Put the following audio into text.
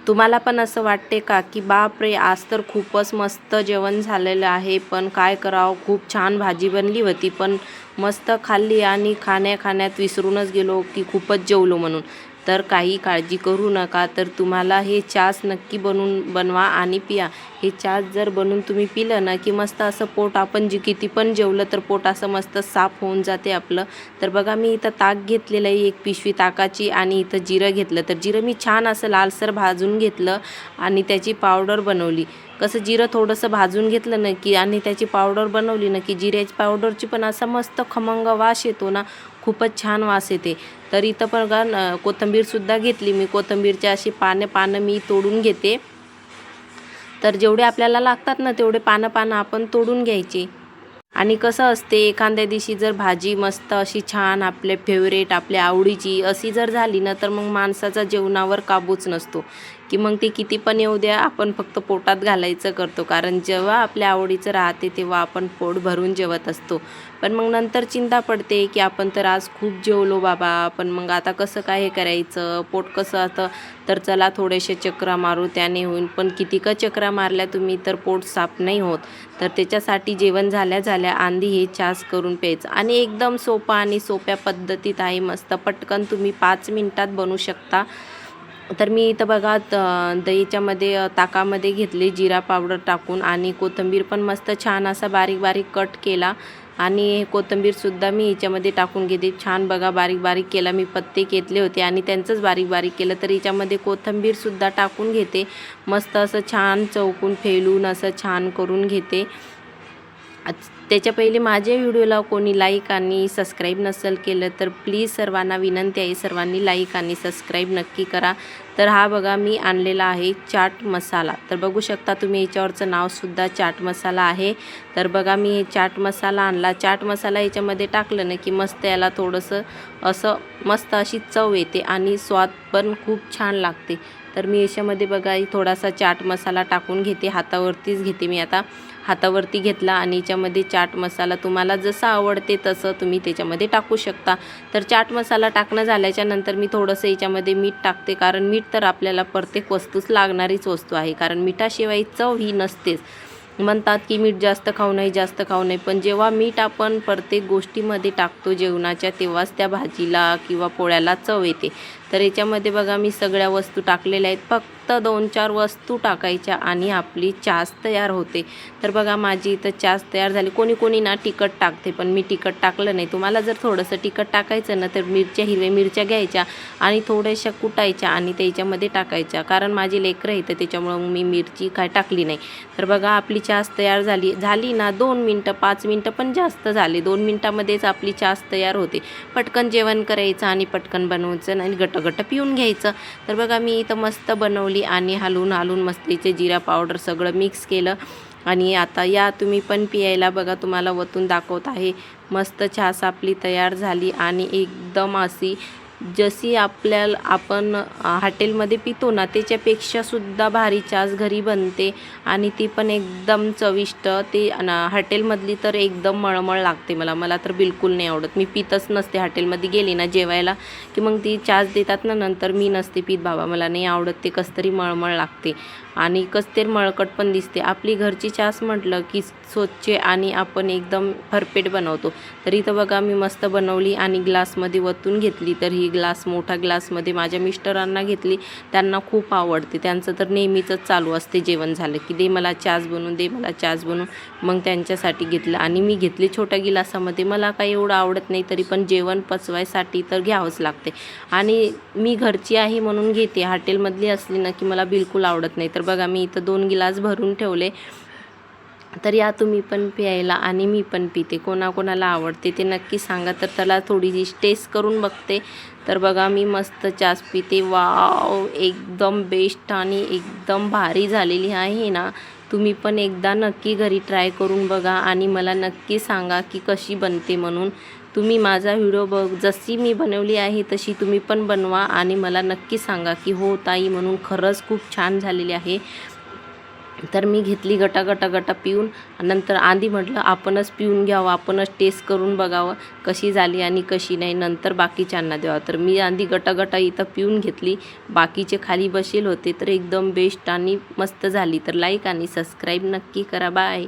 तुम्हाला पण असं वाटते का की बापरे, आज तर खूपच मस्त जेवण झालेलं आहे, पण काय करावं, खूप छान भाजी बनली होती पण मस्त खाल्ली आणि खाण्याखाण्यात विसरूनच गेलो की खूपच जेवलो म्हणून. तर काही काळजी करू नका. तर तुम्हाला हे चहाच नक्की बनवा आणि पिया. हे चहा जर बनवून तुम्ही पिलं ना की मस्त असं पोट, आपण जे किती पण जेवलं तर पोट असं मस्त साफ होऊन जाते आपलं. तर बघा मी इथं ताक घेतलेलं आहे, एक पिशवी ताकाची, आणि इथं जिरं घेतलं. तर जिरं मी छान असं लालसर भाजून घेतलं आणि त्याची पावडर बनवली. कसं जिरं थोडंसं भाजून घेतलं ना की आणि त्याची पावडर बनवली ना की जिऱ्याची पावडरची पण असा मस्त खमंग वास येतो ना, खूपच छान वास येते. तर इथं बघा कोथिंबीरसुद्धा घेतली मी. कोथिंबीरची अशी पानं मी तोडून घेते. तर जेवढे आपल्याला लागतात ना तेवढे पानं आपण तोडून घ्यायचे. आणि कसं असते, एखाद्या दिवशी जर भाजी मस्त अशी छान आपले फेवरेट आपल्या आवडीची अशी जर झाली ना, तर मग माणसाचा जेवणावर काबूच नसतो, की मग ते किती पण येऊ द्या, आपण फक्त पोटात घालायचं करतो. कारण जेव्हा आपल्या आवडीचं राहते तेव्हा आपण पोट भरून जेवत असतो. पण मग नंतर चिंता पडते की आपण तर आज खूप जेवलो बाबा, पण मग आता कसं काय हे करायचं, पोट कसं आता. तर चला थोडेसे चक्रा मारू, त्याने होईल. पण किती का चक्रा मारल्या तुम्ही तर पोट साफ नाही होत. तर त्याच्यासाठी जेवण झाल्या आधी हे चहाच करून प्यायचं. आणि एकदम सोपा आणि सोप्या पद्धतीत आहे, मस्त पटकन तुम्ही 5 मिनिटात बनवू शकता. तर मी इथं बघा दहीच्यामध्ये ताकामध्ये घेतले जिरा पावडर टाकून, आणि कोथिंबीर पण मस्त छान असा बारीक बारीक कट केला. आणि कोथिंबीरसुद्धा मी ह्याच्यामध्ये टाकून घेते. छान बघा बारीक बारीक केला, मी पत्ते घेतले होते आणि त्यांचंच बारीक बारीक केलं. तर ह्याच्यामध्ये कोथिंबीरसुद्धा टाकून घेते. मस्त असं छान चौकून फेलून असं छान करून घेते. त्याच्या पहिले माझ्या व्हिडिओला कोणी लाईक आणि सबस्क्राईब नसेल केलं तर प्लीज सर्वांना विनंती आहे, सर्वांनी लाईक आणि सबस्क्राईब नक्की करा. तर हा बघा मी आणलेला आहे चाट मसाला. तर बघू शकता तुम्ही, याच्यावरचं नावसुद्धा चाट मसाला आहे. तर बघा मी हे चाट मसाला आणला. चाट मसाला याच्यामध्ये टाकलं ना की मस्त याला थोडंसं असं मस्त अशी चव येते आणि स्वाद पण खूप छान लागते. तर मी याच्यामध्ये बघा थोडासा चाट मसाला टाकून घेते. हातावरतीच घेते मी आता. हातावरती घेतला आणि याच्यामध्ये चाट मसाला तुम्हाला जसं आवडते तसं तुम्ही त्याच्यामध्ये टाकू शकता. तर चाट मसाला टाकणं झाल्याच्या नंतर मी थोडंसं याच्यामध्ये मीठ टाकते, कारण मीठ तर आपल्याला प्रत्येक वस्तूच लागणारीच वस्तू आहे, कारण मिठाशिवाय चव ही नसतेच. म्हणतात की मीठ जास्त खाऊ नये, जास्त खाऊ नये, पण जेव्हा मीठ आपण प्रत्येक गोष्टीमध्ये टाकतो जेवणाच्या, तेव्हाच त्या भाजीला किंवा पोळ्याला चव येते. तर याच्यामध्ये बघा मी सगळ्या वस्तू टाकलेल्या आहेत. फक्त 2-4 वस्तू टाकायच्या आणि आपली चास तयार होते. तर बघा माझी इथं चास तयार झाली. कोणी ना तिखट टाकते, पण मी तिखट टाकलं नाही. तुम्हाला जर थोडंसं तिखट टाकायचं ना तर हिरव्या मिरच्या घ्यायच्या आणि थोड्याशा कुटायच्या आणि त्याच्यामध्ये टाकायच्या, कारण माझी लेकरं आहे तर त्याच्यामुळं मी मिरची काय टाकली नाही. तर बघा आपली चास तयार झाली ना 2 मिनटं, 5 मिनटं पण जास्त झाले. 2 मिनटामध्येच आपली चास तयार होते. पटकन जेवण करायचं आणि पटकन बनवायचं आणि गटगट पिऊन घ्यायचं. तर बघा मी इथं मस्त बनवली आणि हलवून मस्त इथे जिरा पावडर सगळं मिक्स केलं. आणि आता या तुम्ही पण पियायला. बघा तुम्हाला वतून दाखवत आहे. मस्त छास आपली तयार झाली आणि एकदम अशी जशी आपण हॉटेलमध्ये पितो ना त्याच्यापेक्षासुद्धा भारी चास घरी बनते आणि ती पण एकदम चविष्ट. ते हॉटेलमधली तर एकदम मळमळ लागते. मला तर बिलकुल नाही आवडत. मी पितच नसते. हॉटेलमध्ये गेली ना जेवायला की मग ती चास देतात ना, नंतर मी नसते पित बाबा, मला नाही आवडत. ते कसं तरी मळमळ लागते आणि कसं तरी मळकट पण दिसते. आपली घरची चास म्हटलं की स्वच्छ आणि आपण एकदम परफेक्ट बनवतो. तर इथं बघा मी मस्त बनवली आणि ग्लासमध्ये वतून घेतली. तर ही मोठा ग्लासमध्ये माझ्या मिस्टरांना घेतली. त्यांना खूप आवडते. त्यांचं तर नेहमीचंच चालू असते जेवण झालं की दे मला चास बनवून, दे मला चास बनवून. मग त्यांच्यासाठी घेतलं आणि मी घेतली छोट्या गिलासामध्ये. मला काही एवढं आवडत नाही, तरी पण जेवण पचवायसाठी तर घ्यावंच लागते आणि मी घरची आहे म्हणून घेते. हॉटेलमधली असली ना की मला बिलकुल आवडत नाही. तर बघा मी इथं 2 गिलास भरून ठेवले. तर या तुम्ही पण प्यायला आणि मी पण पिते. कोणाकोणाला आवडते ते नक्की सांगा. तर त्याला थोडीशी टेस्ट करून बघते. तर बघा मी मस्त चास पिते. वाव, एकदम बेस्ट आणि एकदम भारी झालेली आहे ना. तुम्ही पण एकदा नक्की घरी ट्राय करून बघा आणि मला नक्की सांगा की कशी बनते म्हणून. तुम्ही माझा व्हिडिओ जशी मी बनवली आहे तशी तुम्ही पण बनवा आणि मला नक्की सांगा की हो ताई म्हणून, खरंच खूप छान झालेली आहे. तर मी घेतली गटा पिऊन. नंतर आधी म्हटलं आपणच पिऊन घ्यावं, आपणच टेस्ट करून बघावं कशी झाली आणि कशी नाही, नंतर बाकीच्यांना द्यावं. तर मी आधी गटा इथं पिऊन घेतली. बाकीचे खाली बसेल होते. तर एकदम बेस्ट आणि मस्त झाली. तर लाईक आणि सबस्क्राईब नक्की करा. बाय.